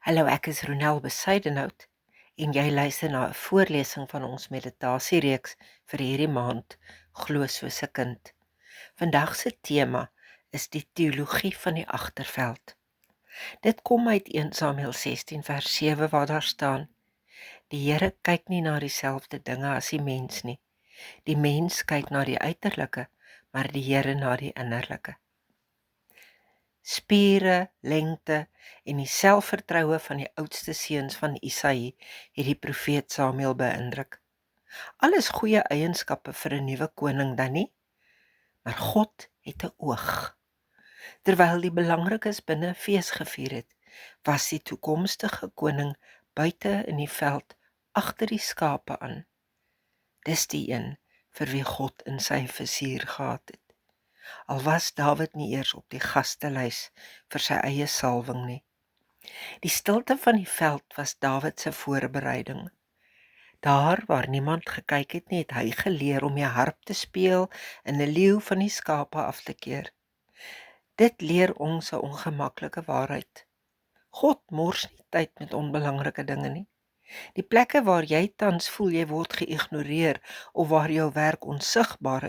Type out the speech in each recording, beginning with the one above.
Hallo, ek is Ronel Besuidenhout en jy luister na 'n voorlesing van ons meditasiereeks vir hierdie maand, Glo soos 'n kind. Vandag se tema is die teologie van die agterveld. Dit kom uit 1 Samuel 16 vers 7 waar daar staan: Die Here kyk nie na dieselfde dinge as die mens nie. Die mens kyk na die uiterlike, maar die Here na die innerlike. Spiere, lengte en die selfvertroue van die oudste seuns van Isaï het die profeet Samuel beïndruk. Alles goeie eienskappe vir 'n nuwe koning dan nie, maar God het 'n oog. Terwyl die belangrikes binne 'n fees gevier het, was die toekomstige koning buite in die veld agter die skape aan. Dis die een vir wie God in sy vizier gehad het. Al was Dawid nie eers op die gastelys vir sy eie salwing nie. Die stilte van die veld was Dawid se voorbereiding. Daar waar niemand gekyk het nie, het hy geleer om die harp te speel en 'n leeu van die skape af te keer. Dit leer ons 'n ongemaklike waarheid. God mors nie tyd met onbelangrike dinge nie. Die plekke waar jy tans voel jy word geïgnoreer of waar jou werk onsigbaar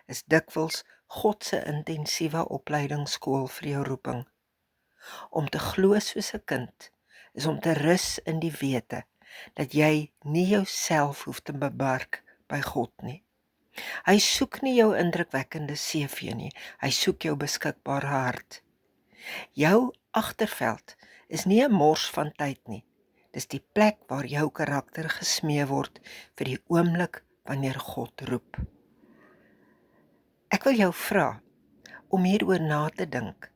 is dikwels God se intensiewe opleidingsskool vir jou roeping. Om te glo soos 'n kind is om te rus in die wete dat jy nie jouself hoef te beperk by God nie. Hy soek nie jou indrukwekkende CV nie, hy soek jou beskikbare hart. Jou agterveld is nie 'n mors van tyd nie. Dis die plek waar jou karakter gesmee word vir die oomblik wanneer God roep. Ek wil jou vra om hieroor na te dink,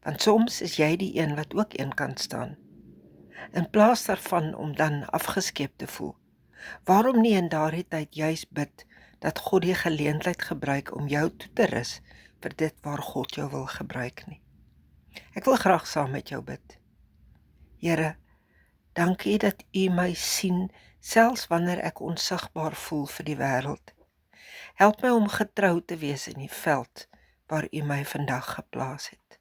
want soms is jy die een wat ook een kan staan. In plaas daarvan om dan afgeskeep te voel, waarom nie in daardie tyd juis bid dat God die geleentheid gebruik om jou toe te rus vir dit waar God jou wil gebruik nie? Ek wil graag saam met jou bid. Here, dankie dat U my sien, selfs wanneer ek onsigbaar voel vir die wêreld. Help my om getrou te wees in die veld waar U my vandag geplaas het.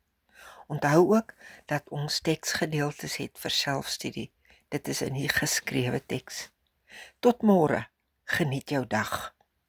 Onthou ook dat ons teksgedeeltes het vir selfstudie. Dit is in die geskrewe teks. Tot môre, geniet jou dag.